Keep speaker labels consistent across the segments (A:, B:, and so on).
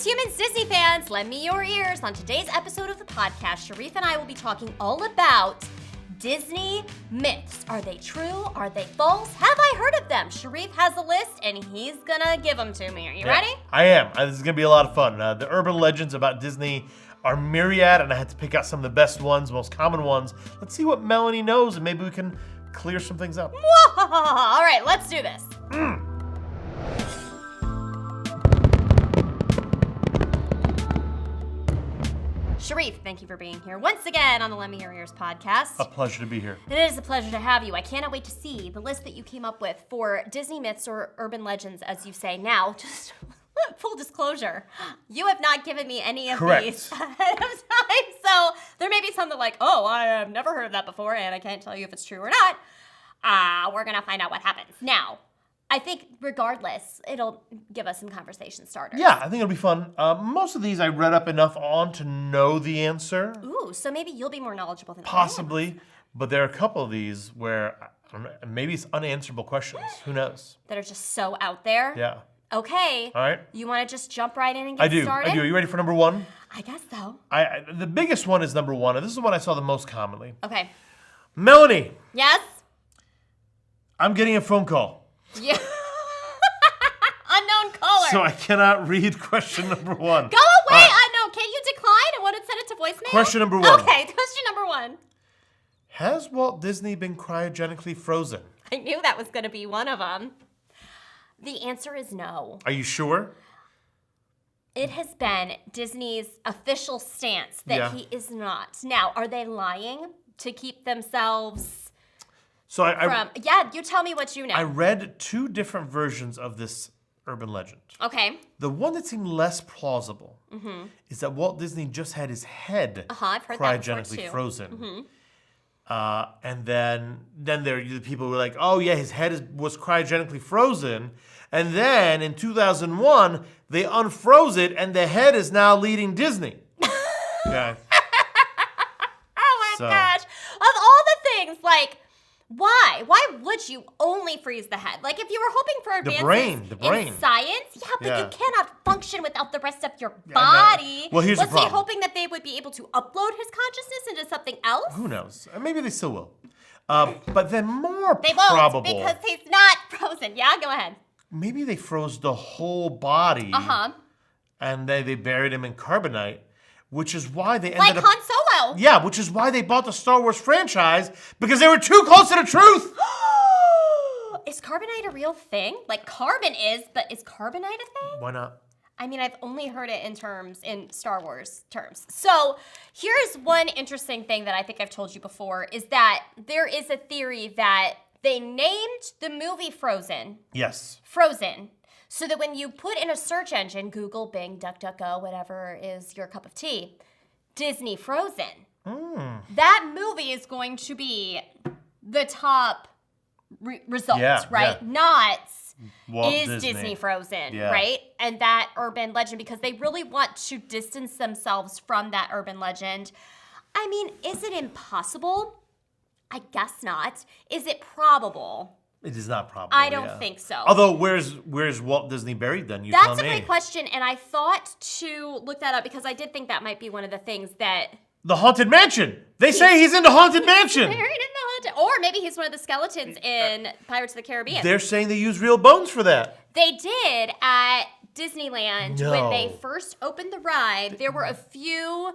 A: Greetings, humans, Disney fans! Lend me your ears. On today's episode of the podcast, Sherif and I will be talking all about Disney myths. Are they true? Are they false? Have I heard of them? Sherif has a list, and he's gonna give them to me. Are you ready?
B: I am. This is gonna be a lot of fun. The urban legends about Disney are myriad, and I had to pick out some of the best ones, most common ones. Let's see what Melanie knows, and maybe we can clear some things up.
A: All right, let's do this. Sherif, thank you for being here once again on the Lend Me Your Ears podcast.
B: A pleasure to be here.
A: It is a pleasure to have you. I cannot wait to see the list that you came up with for Disney myths or urban legends, as you say. Now, just full disclosure, you have not given me any of these ahead of time. So there may be something like, oh, I have never heard of that before, and I can't tell you if it's true or not. We're going to find out what happens. Now, I think regardless, it'll give us some conversation starters.
B: Yeah, I think it'll be fun. Most of these I read up enough on to know the answer.
A: Ooh, so maybe you'll be more knowledgeable than
B: Possibly,
A: I am.
B: but there are a couple of these where I don't know, maybe it's unanswerable questions. Who knows?
A: That are just so out there.
B: Yeah.
A: Okay.
B: All right.
A: You want to just jump right in and get started?
B: I do. Are you ready for number one?
A: I guess so.
B: The biggest one is number one, and this is the one I saw the most commonly.
A: Okay.
B: Melanie.
A: Yes?
B: I'm getting a phone call.
A: Yeah. Unknown caller.
B: So I cannot read question number one.
A: Go away. I know. Can you decline and want to send it to voicemail?
B: Question number one.
A: Okay. Question number one.
B: Has Walt Disney been cryogenically frozen?
A: I knew that was going to be one of them. The answer is no.
B: Are you sure?
A: It has been Disney's official stance that he is not. Now, are they lying to keep themselves
B: So
A: Yeah, you tell me what you know.
B: I read two different versions of this urban legend.
A: Okay.
B: The one that seemed less plausible is that Walt Disney just had his head
A: I've heard that before,
B: cryogenically
A: too.
B: frozen. And then there are the people who were like, oh yeah, his head was cryogenically frozen. And then in 2001, they unfroze it, and the head is now leading Disney. Yeah.
A: Oh my gosh. Of all the things, like, why? Why would you only freeze the head? Like, if you were hoping for advances
B: the brain.
A: in science, but
B: Yeah.
A: you cannot function without the rest of your body.
B: Well, here's the
A: Was he
B: problem.
A: hoping that they would be able to upload his consciousness into something else?
B: Who knows? Maybe they still will. But then more
A: They won't,
B: probable,
A: because he's not frozen. Yeah, go ahead.
B: maybe they froze the whole body. And they buried him in carbonite, which is why they ended
A: Like
B: up...
A: Han Solo.
B: Yeah, which is why they bought the Star Wars franchise, because they were too close to the truth.
A: Is carbonite a real thing? Like, carbon is, but is carbonite a thing?
B: Why not?
A: I mean, I've only heard it in Star Wars terms. So here's one interesting thing that I think I've told you before, is that there is a theory that they named the movie Frozen, so that when you put in a search engine, Google, Bing, DuckDuckGo, whatever is your cup of tea, Disney Frozen, that movie is going to be the top result, right?
B: Yeah.
A: Not...
B: Walt
A: is Disney Frozen,
B: Yeah.
A: right? And that urban legend, because they really want to distance themselves from that urban legend. I mean, is it impossible? I guess not. Is it probable?
B: It is not probable.
A: I don't think so.
B: Although, where's Walt Disney buried then? You
A: That's
B: tell
A: a
B: me.
A: great question, and I thought to look that up because I did think that might be one of the things that...
B: The Haunted Mansion. They say he's in the Haunted Mansion.
A: Buried in the haunted... Or maybe he's one of the skeletons in Pirates of the Caribbean.
B: They're saying they use real bones for that.
A: They did at Disneyland
B: No.
A: when they first opened the ride. There were a few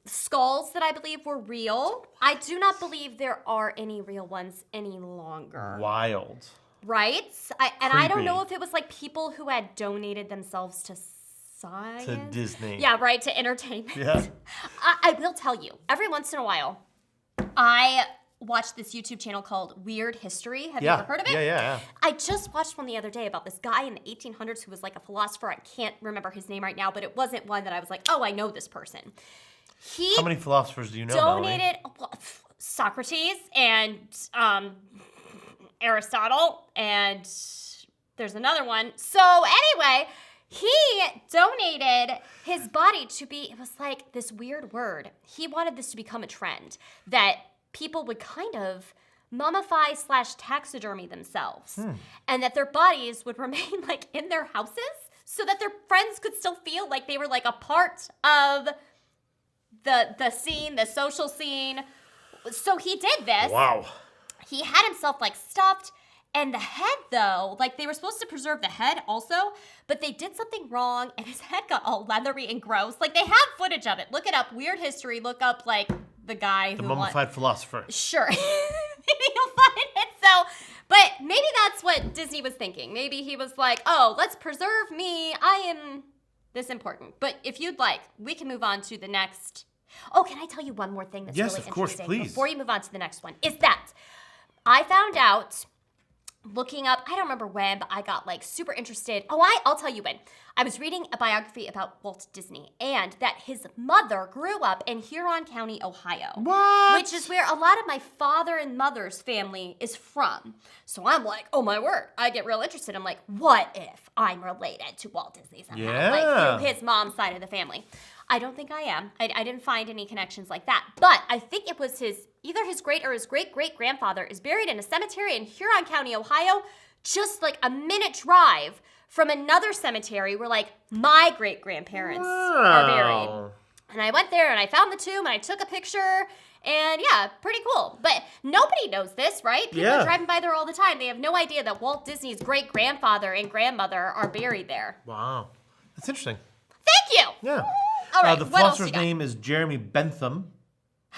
A: skulls that I believe were real. I do not believe there are any real ones any longer.
B: Wild.
A: Right? I don't
B: Creepy.
A: know if it was like people who had donated themselves to science.
B: To Disney.
A: Yeah, right, to entertainment.
B: Yeah.
A: I will tell you, every once in a while, I watch this YouTube channel called Weird History. Have you ever heard of it?
B: Yeah.
A: I just watched one the other day about this guy in the 1800s who was like a philosopher. I can't remember his name right now, but it wasn't one that I was like, oh, I know this person. He
B: How many philosophers do you know, Melanie?
A: donated Socrates and Aristotle, and there's another one. So anyway, he donated his body to be, it was like this weird word. He wanted this to become a trend that people would kind of mummify / taxidermy themselves, and that their bodies would remain like in their houses so that their friends could still feel like they were like a part of the scene, the social scene. So he did this.
B: Wow.
A: He had himself like stuffed, and the head though, like they were supposed to preserve the head also, but they did something wrong and his head got all leathery and gross. Like they have footage of it. Look it up. Weird History. Look up like the guy
B: The
A: who
B: mummified philosopher.
A: Sure. Maybe you'll find it. So, but maybe that's what Disney was thinking. Maybe he was like, oh, let's preserve me. I am this important. But if you'd like, we can move on to the next. Oh, can I tell you one more thing that's
B: Yes,
A: really
B: of course,
A: interesting
B: please.
A: before you move on to the next one? Is that I found out looking up, I don't remember when, but I got like super interested. Oh, I'll tell you when. I was reading a biography about Walt Disney and that his mother grew up in Huron County, Ohio.
B: What?
A: Which is where a lot of my father and mother's family is from. So I'm like, oh my word, I get real interested. I'm like, what if I'm related to Walt Disney somehow?
B: Yeah.
A: Like through his mom's side of the family. I don't think I am. I didn't find any connections like that. But I think it was either his great or his great-great-grandfather is buried in a cemetery in Huron County, Ohio, just like a minute drive from another cemetery where like my great-grandparents are buried. And I went there and I found the tomb and I took a picture and yeah, pretty cool. But nobody knows this, right? People are driving by there all the time. They have no idea that Walt Disney's great-grandfather and grandmother are buried there.
B: Wow. That's interesting.
A: Thank you.
B: Yeah.
A: All right,
B: The
A: what else
B: philosopher's
A: you got?
B: name is Jeremy Bentham.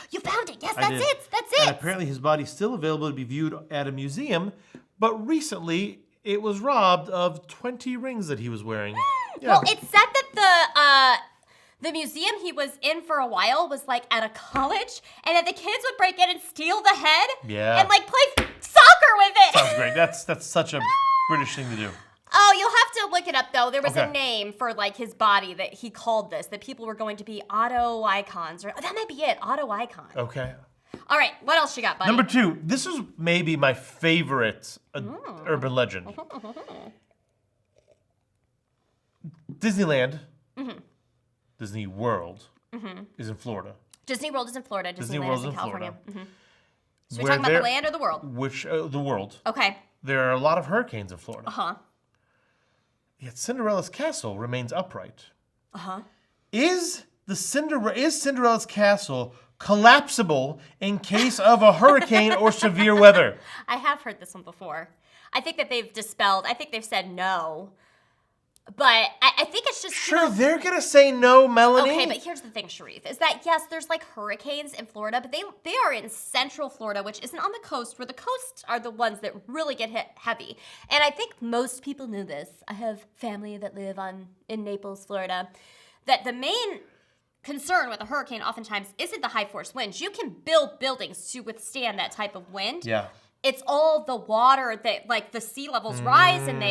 A: You found it. Yes,
B: I
A: that's
B: did.
A: it. That's it.
B: And apparently his body's still available to be viewed at a museum, but recently it was robbed of 20 rings that he was wearing. Yeah.
A: Well, it said that the museum he was in for a while was like at a college, and that the kids would break in and steal the head and like play soccer with it.
B: Sounds great. That's such a British thing to do.
A: Oh, you'll have to look it up though. There was
B: Okay.
A: a name for like his body that he called this, that people were going to be auto icons, or that might be it, auto icon.
B: Okay.
A: All right, what else you got, buddy?
B: Number 2. This is maybe my favorite urban legend. Disneyland, Disney World, is in Florida.
A: Disney World is in Florida.
B: Disney
A: Disneyland
B: World's
A: is in
B: in
A: California.
B: Florida.
A: So we're talking about the land or the world?
B: Which the world.
A: Okay.
B: There are a lot of hurricanes in Florida.
A: Uh-huh.
B: Yet Cinderella's castle remains upright.
A: Uh-huh.
B: Is Cinderella's castle collapsible in case of a hurricane or severe weather?
A: I have heard this one before. I think that they've dispelled. I think they've said no. But I think it's just...
B: Sure, they're going to say no, Melanie.
A: Okay, but here's the thing, Sherif, is that, yes, there's like hurricanes in Florida, but they are in central Florida, which isn't on the coast, where the coasts are the ones that really get hit heavy. And I think most people knew this. I have family that live in Naples, Florida, that the main concern with a hurricane oftentimes isn't the high force winds. You can build buildings to withstand that type of wind.
B: Yeah.
A: It's all the water that, like, the sea levels rise and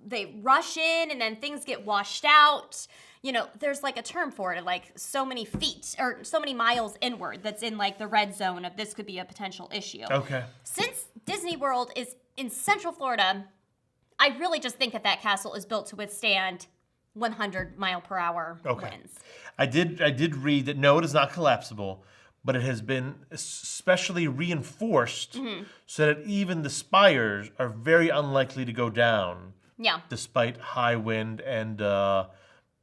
A: they rush in and then things get washed out. You know, there's like a term for it, like so many feet or so many miles inward that's in like the red zone of this could be a potential issue.
B: Okay.
A: Since Disney World is in Central Florida, I really just think that castle is built to withstand 100 mile per hour winds.
B: I did read that no, it is not collapsible, but it has been specially reinforced so that even the spires are very unlikely to go down.
A: Yeah.
B: Despite high wind and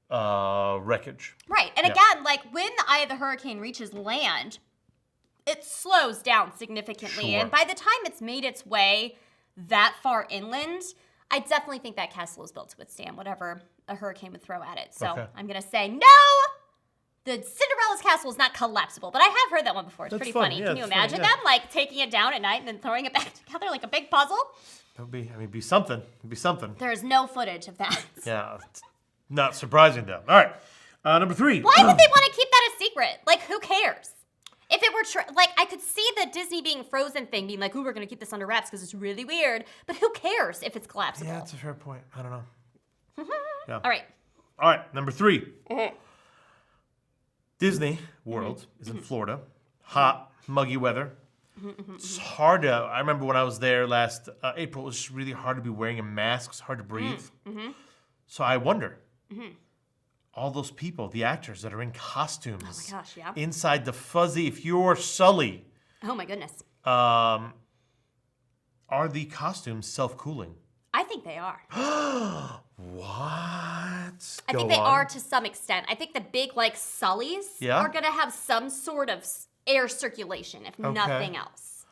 B: wreckage.
A: Right. And again, like when the eye of the hurricane reaches land, it slows down significantly.
B: Sure.
A: And by the time it's made its way that far inland, I definitely think that castle is built to withstand whatever a hurricane would throw at it. So I'm going to say no. The Cinderella's castle is not collapsible, but I have heard that one before. It's pretty
B: fun.
A: funny.
B: Yeah,
A: Can you
B: it's
A: imagine
B: funny, yeah.
A: them like taking it down at night and then throwing it back together like a big puzzle?
B: It'd be something. It'd be something.
A: There is no footage of that.
B: Yeah, it's not surprising though. All right, number 3.
A: Why would they want to keep that a secret? Like, who cares? If it were like, I could see the Disney being Frozen thing being like, "Ooh, we're gonna keep this under wraps because it's really weird." But who cares if it's collapsible?
B: Yeah, that's a fair point. I don't know. Yeah.
A: All right.
B: All right, number 3. Disney World is in Florida. Hot, muggy weather. It's hard to. I remember when I was there last April. It was just really hard to be wearing a mask. It's hard to breathe. So I wonder, all those people, the actors that are in costumes,
A: Oh my gosh, yeah.
B: inside the fuzzy. If you're Sully,
A: Oh my goodness.
B: are the costumes self-cooling?
A: I think they are.
B: What?
A: I think they are to some extent. I think the big, like, Sullys are going to have some sort of air circulation, if nothing else.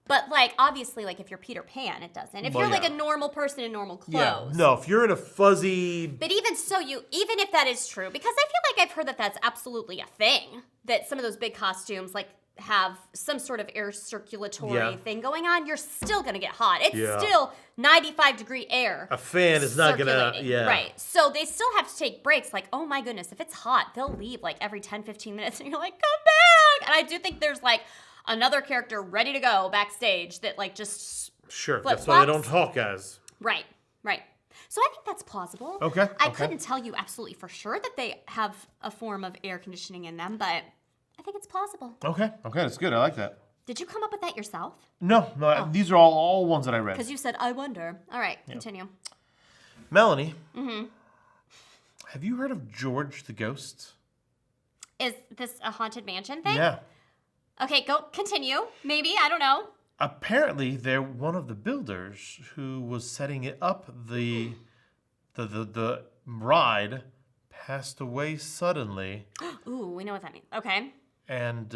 A: But, like, obviously, like, if you're Peter Pan, it doesn't. If you're, like, a normal person in normal clothes.
B: No, if you're in a fuzzy...
A: But even so, even if that is true, because I feel like I've heard that that's absolutely a thing, that some of those big costumes, like, have some sort of air circulatory thing going on, you're still going to get hot. It's still 95-degree air.
B: A fan is not going to,
A: Right. So they still have to take breaks. Like, oh my goodness, if it's hot, they'll leave like every 10, 15 minutes and you're like, come back. And I do think there's like another character ready to go backstage that like just
B: Sure, that's why they don't talk, guys.
A: Right. So I think that's plausible.
B: Okay.
A: I couldn't tell you absolutely for sure that they have a form of air conditioning in them, but I think it's plausible.
B: Okay, that's good. I like that.
A: Did you come up with that yourself?
B: No, these are all ones that I read.
A: Because you said, I wonder. All right, continue.
B: Melanie, have you heard of George the Ghost?
A: Is this a haunted mansion thing?
B: Yeah.
A: Okay, continue. Maybe, I don't know.
B: Apparently, they're one of the builders who was setting it up. The ride passed away suddenly.
A: Ooh, we know what that means. Okay.
B: And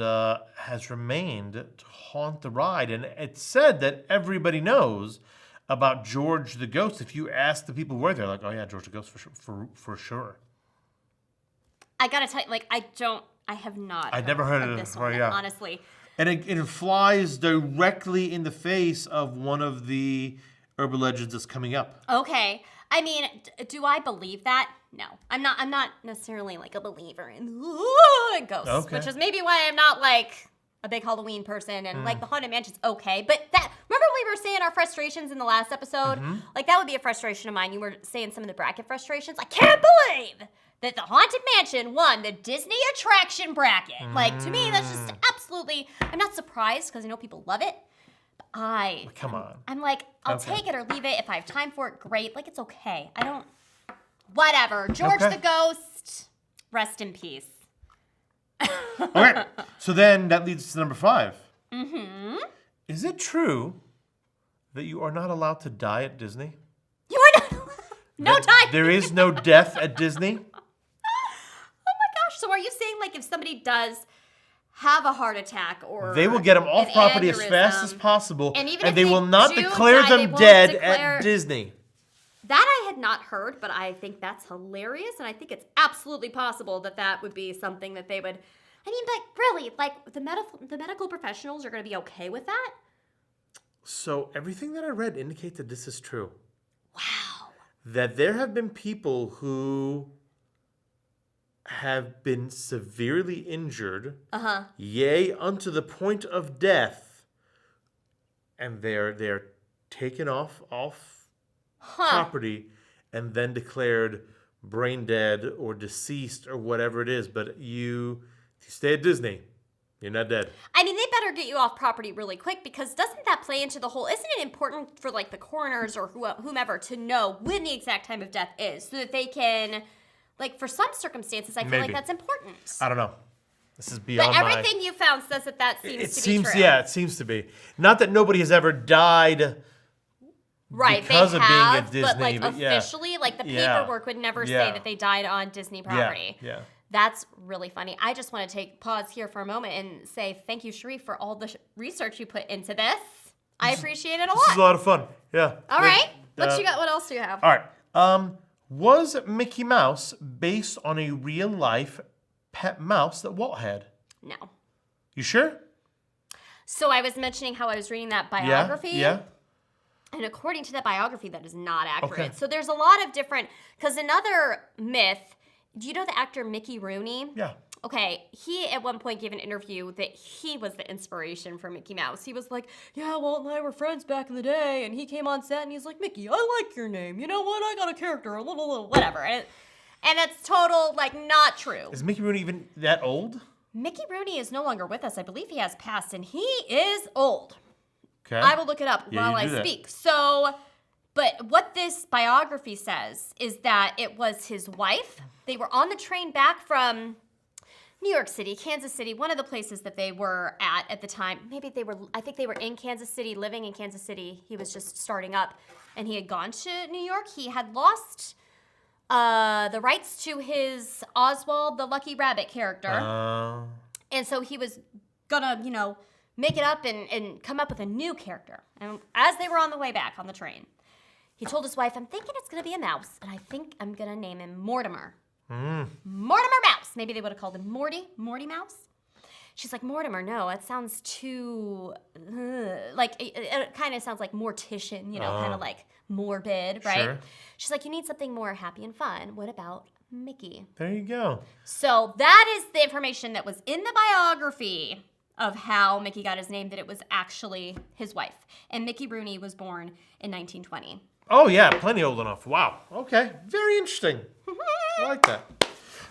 B: has remained to haunt the ride. And it's said that everybody knows about George the Ghost. If you ask the people where they're like, oh yeah, George the Ghost for sure.
A: I gotta tell you, like, I have not.
B: I've never heard of
A: this
B: one,
A: one, honestly.
B: And it flies directly in the face of one of the urban legends that's coming up.
A: Okay. I mean, do I believe that? No. I'm not necessarily like a believer in ghosts, which is maybe why I'm not like a big Halloween person and like the Haunted Mansion's okay. But remember we were saying our frustrations in the last episode? Like that would be a frustration of mine. You were saying some of the bracket frustrations. I can't believe that the Haunted Mansion won the Disney attraction bracket. Like to me, that's just absolutely, I'm not surprised because I know people love it.
B: Come on.
A: I'm like, I'll take it or leave it. If I have time for it, great. Like, it's okay. Whatever. George the Ghost, rest in peace.
B: Okay. So then that leads to number 5. Is it true that you are not allowed to die at Disney?
A: You are not allowed. No time.
B: There is no death at Disney?
A: Oh my gosh. So are you saying, like, if somebody does have a heart attack or
B: they will get them off property as fast as possible,
A: and
B: they will not declare them dead at Disney.
A: That I had not heard, but I think that's hilarious, and I think it's absolutely possible that would be something that they would. I mean, but really, like the medical professionals are going to be okay with that.
B: So everything that I read indicates that this is true.
A: Wow.
B: That there have been people who have been severely injured, yea, unto the point of death, and they're taken off property and then declared brain dead or deceased or whatever it is. But if you stay at Disney, you're not dead.
A: I mean, they better get you off property really quick because doesn't that play into the whole, isn't it important for like the coroners or whomever to know when the exact time of death is so that they can, like for some circumstances, I feel like that's important.
B: I don't know. This is beyond
A: But everything you found says that seems to be true.
B: Yeah, it seems to be. Not that nobody has ever died because of being at Disney.
A: But like officially, like the paperwork would never say that they died on Disney property.
B: Yeah.
A: That's really funny. I just want to pause here for a moment and say thank you, Sherif, for all the research you put into this. I appreciate it a lot.
B: This is a lot of fun. Yeah.
A: All right. What you got? What else do you have?
B: All right. Was Mickey Mouse based on a real-life pet mouse that Walt had?
A: No.
B: You sure?
A: So I was mentioning how I was reading that biography.
B: Yeah.
A: And according to that biography, that is not accurate.
B: Okay.
A: So there's a lot of different, because another myth, do you know the actor Mickey Rooney?
B: Yeah.
A: Okay, he at one point gave an interview that he was the inspiration for Mickey Mouse. He was like, yeah, Walt and I were friends back in the day, and he came on set and he's like, Mickey, I like your name. You know what? I got a character, a little, whatever. And it's total, like, not true.
B: Is Mickey Rooney even that old?
A: Mickey Rooney is no longer with us. I believe he has passed, and he is old.
B: Okay.
A: I will look it up while I speak. So, but what this biography says is that it was his wife. They were on the train back from New York City, Kansas City, one of the places that they were at the time. I think they were in Kansas City, living in Kansas City. He was just starting up, and he had gone to New York. He had lost the rights to his Oswald the Lucky Rabbit character. And so he was gonna, make it up and come up with a new character. And as they were on the way back on the train, he told his wife, I'm thinking it's gonna be a mouse, and I think I'm gonna name him Mortimer. Mortimer Mouse. Maybe they would have called him Morty Mouse. She's like, Mortimer, no, it sounds too, it kind of sounds like mortician, kind of like morbid, right?
B: Sure.
A: She's like, you need something more happy and fun. What about Mickey?
B: There you go.
A: So that is the information that was in the biography of how Mickey got his name, that it was actually his wife. And Mickey Rooney was born in 1920.
B: Oh, yeah, plenty old enough. Wow. Okay, very interesting. I like that.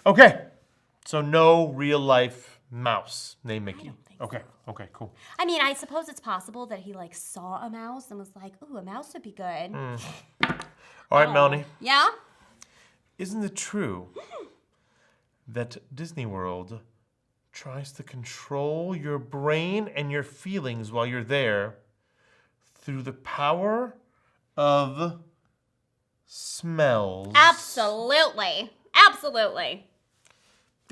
B: Okay, so no real life mouse named Mickey. Okay, cool.
A: I mean, I suppose it's possible that he saw a mouse and was like, ooh, a mouse would be good.
B: All right, Melanie.
A: Yeah?
B: Isn't it true that Disney World tries to control your brain and your feelings while you're there through the power of smells?
A: Absolutely.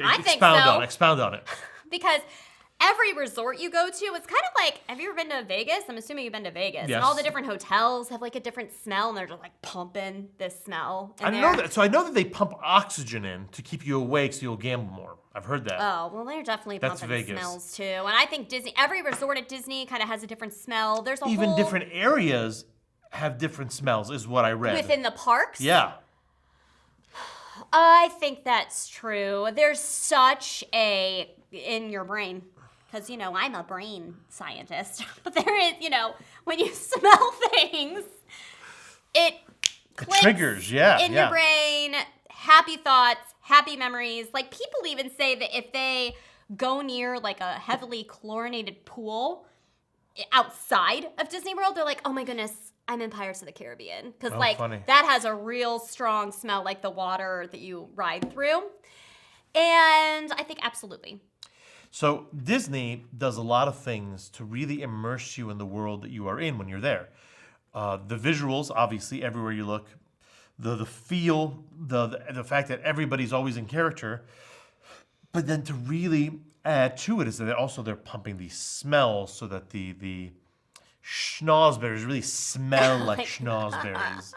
A: I think so.
B: Expound on it.
A: Because every resort you go to, it's kind of like, have you ever been to Vegas? I'm assuming you've been to Vegas.
B: Yes.
A: And all the different hotels have a different smell, and they're just pumping this smell in
B: I
A: there.
B: know that. So I know that they pump oxygen in to keep you awake so you'll gamble more. I've heard that.
A: Oh, well, they're definitely
B: That's
A: pumping
B: Vegas.
A: smells too. And I think every resort at Disney kind of has a different smell. There's
B: Even different areas have different smells, is what I read.
A: within the parks?
B: Yeah.
A: I think that's true. There's such in your brain, because, I'm a brain scientist, but there is, when you smell things, it clicks
B: triggers, yeah.
A: in your brain, happy thoughts, happy memories. People even say that if they go near, a heavily chlorinated pool outside of Disney World, they're like, oh my goodness, I'm in Pirates of the Caribbean. Because,
B: funny.
A: that has a real strong smell, like the water that you ride through. And I think absolutely.
B: So Disney does a lot of things to really immerse you in the world that you are in when you're there. The visuals, obviously, everywhere you look. The feel, the fact that everybody's always in character. But then to really add to it is that they're pumping these smells so that the schnozberries really smell like schnozberries.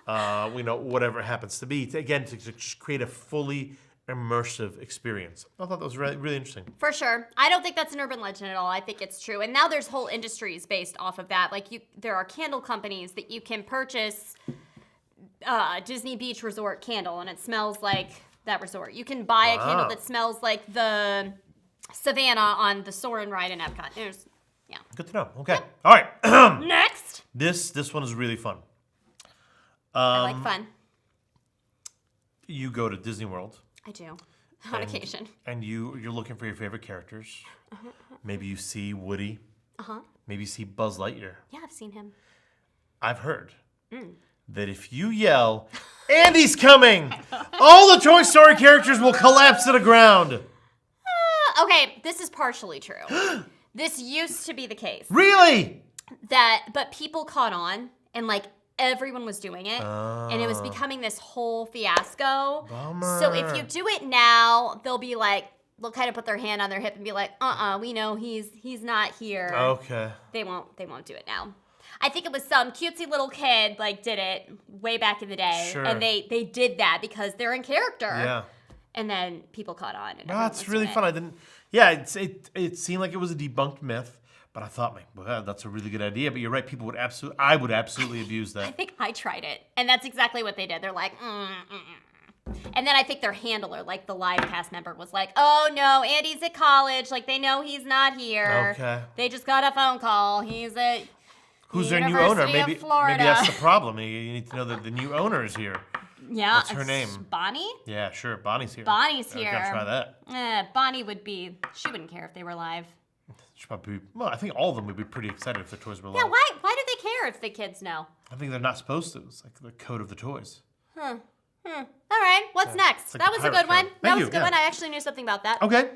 B: Whatever it happens to be. To just create a fully immersive experience. I thought that was really, really interesting.
A: For sure. I don't think that's an urban legend at all. I think it's true. And now there's whole industries based off of that. There are candle companies that you can purchase Disney Beach Resort candle, and it smells like that resort. You can buy a candle that smells like the Savannah on the Soarin' ride in Epcot. Yeah.
B: Good to know. Okay. All right.
A: Next.
B: This one is really fun.
A: I like fun.
B: You go to Disney World.
A: I do. On occasion.
B: And you're looking for your favorite characters. Maybe you see Woody. Maybe you see Buzz Lightyear.
A: Yeah, I've seen him.
B: I've heard that if you yell, Andy's coming, all the Toy Story characters will collapse to the ground.
A: Okay, this is partially true. This used to be the case.
B: Really?
A: But people caught on, and everyone was doing it, and it was becoming this whole fiasco.
B: Bummer.
A: So if you do it now, they'll kind of put their hand on their hip and be like, we know he's not here.
B: Okay.
A: They won't do it now. I think it was some cutesy little kid did it way back in the day,
B: Sure.
A: and they did that because they're in character.
B: Yeah.
A: And then people caught on. And
B: That's really fun. I didn't. Yeah, it seemed like it was a debunked myth, but I thought, well, that's a really good idea. But you're right. People would I would absolutely abuse
A: I
B: that.
A: think I tried it, and that's exactly what they did. They're like, And then I think their handler, the live cast member, was like, oh no, Andy's at college. They know he's not here.
B: Okay.
A: They just got a phone call. He's at
B: Who's
A: the
B: their new owner?
A: University of
B: Maybe
A: Florida.
B: that's the problem. You need to know that the new owner is here.
A: Yeah.
B: What's her name?
A: Bonnie?
B: Yeah, sure. Bonnie's here.
A: Bonnie's here.
B: I gotta try that.
A: Bonnie she wouldn't care if they were live.
B: She probably, well, I think all of them would be pretty excited if the toys were live.
A: Yeah, why do they care if the kids know?
B: I think they're not supposed to. It's like the code of the toys.
A: Huh. All right, what's next?
B: like
A: that
B: a
A: was a
B: pirate
A: good one.
B: show.
A: That
B: Thank
A: was
B: you,
A: a good
B: yeah.
A: one. I actually knew something about that.
B: Okay.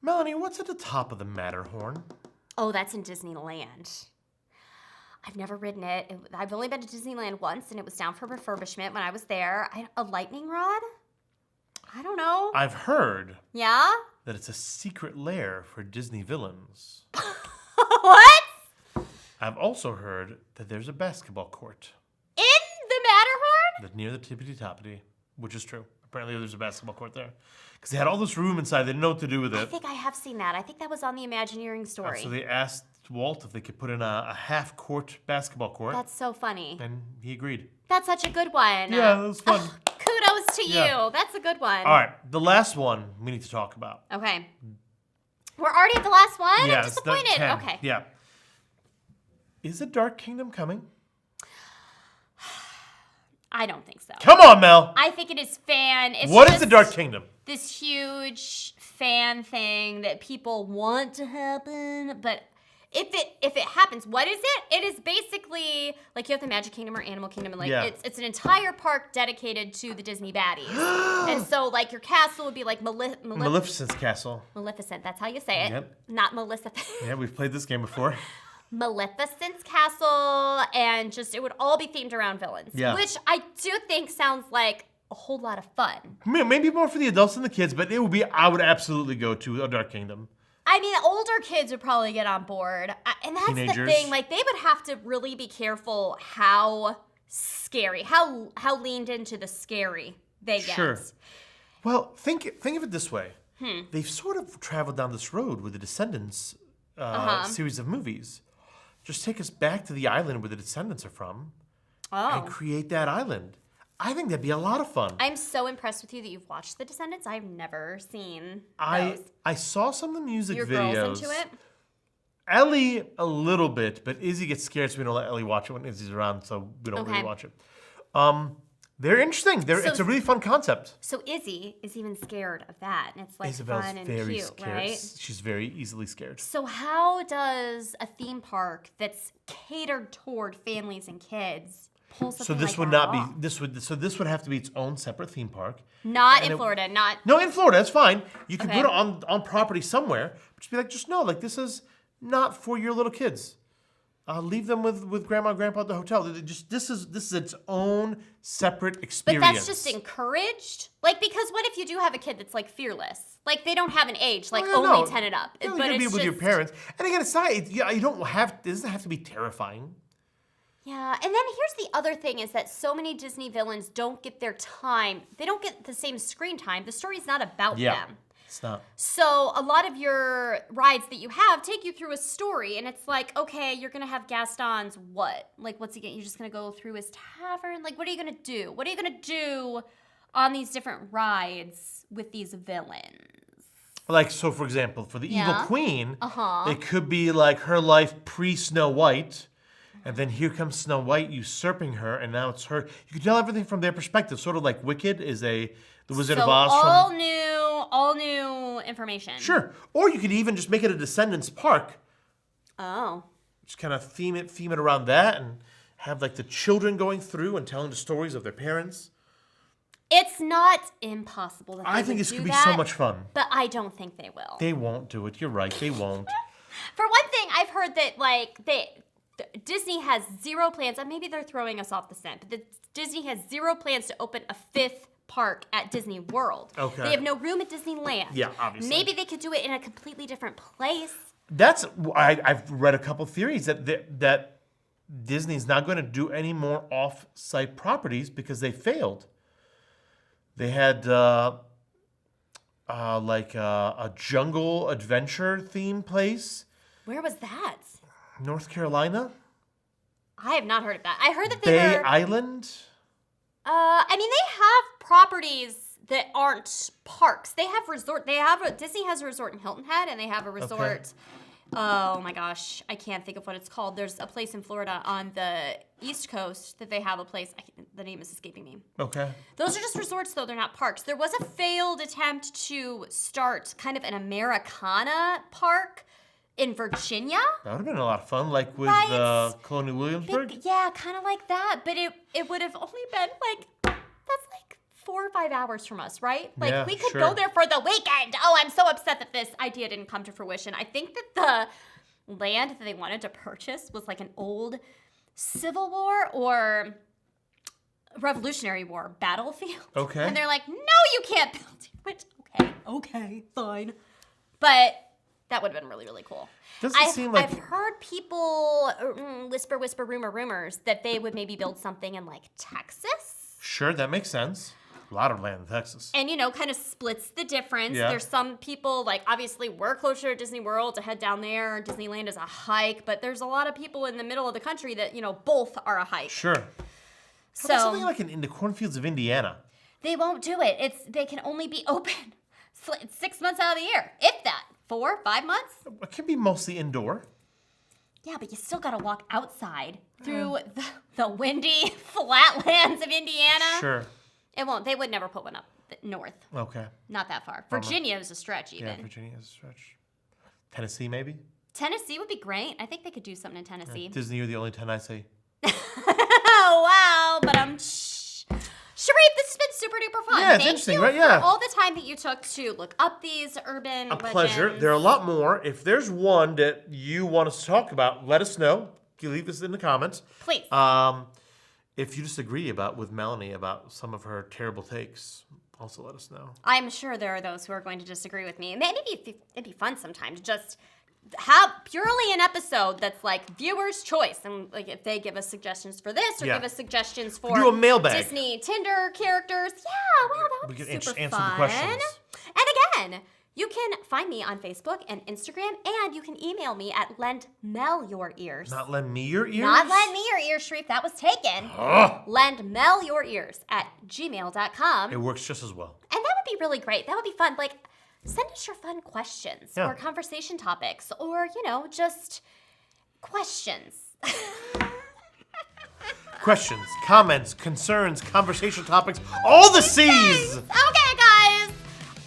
B: Melanie, what's at the top of the Matterhorn?
A: Oh, that's in Disneyland. I've never ridden it. I've only been to Disneyland once, and it was down for refurbishment when I was there. A lightning rod? I don't know.
B: I've heard
A: Yeah?
B: that it's a secret lair for Disney villains.
A: What?
B: I've also heard that there's a basketball court
A: In the Matterhorn?
B: that's near the tippity-toppity, which is true. Apparently there's a basketball court there. Because they had all this room inside. They didn't know what to do with
A: I
B: it.
A: think I have seen that. I think that was on the Imagineering story.
B: So they asked Walt if they could put in a half-court basketball court.
A: That's so funny.
B: And he agreed.
A: That's such a good one.
B: Yeah, that was fun.
A: Kudos to you.
B: Yeah.
A: That's a good one.
B: All right, the last one we need to talk about.
A: Okay. We're already at the last one?
B: Yeah,
A: I'm
B: it's the
A: disappointed.
B: 10.
A: Okay.
B: Yeah. Is the Dark Kingdom coming?
A: I don't think so.
B: Come on, Mel.
A: I think it is
B: What is the Dark Kingdom?
A: This huge fan thing that people want to happen, but if it happens, what is it? It is basically like you have the Magic Kingdom or Animal Kingdom, and like
B: Yeah.
A: it's an entire park dedicated to the Disney baddies. And so like your castle would be like
B: Maleficent's castle.
A: Maleficent. That's how you say it.
B: Yep.
A: Not Melissa.
B: Yeah, we've played this game before.
A: Maleficent's castle, and just it would all be themed around villains,
B: Yeah.
A: which I do think sounds like a whole lot of fun.
B: Maybe more for the adults than the kids, but I would absolutely go to a Dark Kingdom.
A: I mean, older kids would probably get on board, and that's
B: Teenagers.
A: the thing. Like, they would have to really be careful how scary, how leaned into the scary they get.
B: Sure. Well, think of it this way. They've sort of traveled down this road with the Descendants series of movies. Just take us back to the island where the Descendants are from and create that island. I think that'd be a lot of fun.
A: I'm so impressed with you that you've watched The Descendants. I've never seen
B: I
A: those.
B: saw some of the music
A: Your
B: videos.
A: girl's into it?
B: Ellie a little bit, but Izzy gets scared, so we don't let Ellie watch it when Izzy's around, so we don't really
A: Okay.
B: watch it. They're interesting. It's a really fun concept.
A: So Izzy is even scared of that, and it's like
B: Isabel's
A: fun and
B: very
A: cute,
B: scared.
A: right?
B: She's very easily scared.
A: So how does a theme park that's catered toward families and kids pull something
B: So this
A: like
B: would
A: that
B: not
A: off?
B: be this would have to be its own separate theme park.
A: Not
B: And
A: in
B: it-
A: Florida, not
B: No, in Florida, that's fine. You can
A: Okay.
B: put it on property somewhere, but just be like, this is not for your little kids. Leave them with grandma and grandpa at the hotel. This is its own separate
A: But
B: experience.
A: that's just encouraged? Like, because what if you do have a kid that's like fearless? Like, they don't have an age, like
B: Yeah,
A: only
B: no.
A: 10 and up.
B: You
A: But
B: can be
A: it's
B: with your
A: just-
B: parents. And again, aside, you don't have. It doesn't have to be terrifying.
A: Yeah, and then here's the other thing is that so many Disney villains don't get their time. They don't get the same screen time. The story's not about them.
B: It's not.
A: So a lot of your rides that you have take you through a story, and it's like, okay, you're gonna have Gaston's what? Like, what's he getting? You're just gonna go through his tavern? Like, what are you gonna do? What are you gonna do on these different rides with these villains?
B: Like, so for example, for the Evil
A: Yeah.
B: Queen,
A: Uh-huh.
B: it could be like her life pre-Snow White, and then here comes Snow White usurping her, and now it's her. You can tell everything from their perspective, sort of like Wicked is the Wizard
A: So
B: of Oz
A: all new information.
B: Sure. Or you could even just make it a Descendants park.
A: Oh.
B: Just kind of theme it around that, and have like the children going through and telling the stories of their parents.
A: It's not impossible that they
B: I think
A: would
B: this
A: do
B: could be
A: that,
B: so much fun.
A: but I don't think they will.
B: They won't do it. You're right. They won't.
A: For one thing, I've heard that Disney has zero plans, and maybe they're throwing us off the scent, but Disney has zero plans to open a fifth park at Disney World.
B: Okay.
A: They have no room at Disneyland.
B: Yeah, obviously.
A: Maybe they could do it in a completely different place.
B: I've read a couple theories that Disney's not going to do any more off-site properties because they failed. They had like a jungle adventure theme place,
A: Where was that?
B: North Carolina,
A: I have not heard of that. I heard that they
B: Bay
A: were.
B: Island.
A: I mean, they have properties that aren't parks. They have resort. Disney has a resort in Hilton Head, and they have a resort. Oh my gosh, I can't think of what it's called. There's a place in Florida on the East Coast that they have a place. The name is escaping me.
B: Okay.
A: Those are just resorts, though. They're not parks. There was a failed attempt to start kind of an Americana park in Virginia.
B: That would have been a lot of fun, like with
A: Right.
B: Colonial Williamsburg.
A: Yeah, kind of like that. But it would have only been like, that's like 4 or 5 hours from us, right? Like,
B: Yeah,
A: we could
B: sure.
A: go there for the weekend. Oh, I'm so upset that this idea didn't come to fruition. I think that the land that they wanted to purchase was like an old Civil War or Revolutionary War battlefield.
B: Okay.
A: And they're like, no, you can't build it. Which, okay, fine. But that would have been really, really cool.
B: Doesn't seem like
A: I've heard people whisper, rumors that they would maybe build something in like Texas.
B: Sure, that makes sense. A lot of land in Texas.
A: And, kind of splits the difference.
B: Yeah.
A: There's some people, like, obviously we're closer to Disney World to head down there. Disneyland is a hike. But there's a lot of people in the middle of the country that, both are a hike.
B: Sure. How
A: So
B: about something like in the cornfields of Indiana?
A: they won't do it. They can only be open 6 months out of the year, if that. 4, 5 months.
B: It can be mostly indoor.
A: Yeah, but you still got to walk outside through the windy flatlands of Indiana.
B: Sure.
A: It won't. They would never put one up north.
B: Okay.
A: Not that far.
B: Bummer.
A: Virginia is a stretch even.
B: Yeah, Virginia is a stretch. Tennessee, maybe?
A: Tennessee would be great. I think they could do something in Tennessee.
B: Disney, you're the only 10 I see.
A: Oh, wow. But Sherif, this has been super duper fun.
B: Yeah, it's
A: Thank
B: interesting,
A: you
B: right? Yeah.
A: for all the time that you took to look up these urban
B: A
A: legends.
B: pleasure. There are a lot more. If there's one that you want us to talk about, let us know. You leave us in the comments.
A: Please.
B: If you disagree with Melanie about some of her terrible takes, also let us know.
A: I'm sure there are those who are going to disagree with me. Maybe it'd be fun sometime to just have purely an episode that's like viewers' choice, and like if they give us suggestions for this or
B: Yeah.
A: give us suggestions for
B: do a mailbag.
A: Disney Tinder characters. Yeah, wow, that would
B: We
A: be
B: can
A: super
B: answer
A: fun.
B: the questions.
A: And again, you can find me on Facebook and Instagram, and you can email me at lendmelyourears.
B: Not lend me your ears?
A: Not lend me your ears, Sherif. That was taken.
B: Ugh.
A: Lendmelyourears at gmail.com.
B: It works just as well.
A: And that would be really great. That would be fun. Like, send us your fun questions
B: Yeah.
A: or conversation topics or, just questions.
B: Questions, comments, concerns, conversation topics, all the C's!
A: Okay, guys.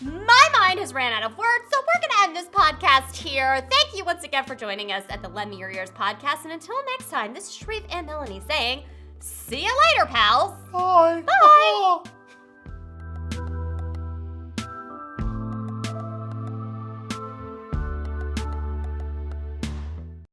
A: My mind has ran out of words, so we're going to end this podcast here. Thank you once again for joining us at the Lend Me Your Ears podcast. And until next time, this is Sherif and Melanie saying, see you later, pals.
B: Bye.
A: Bye.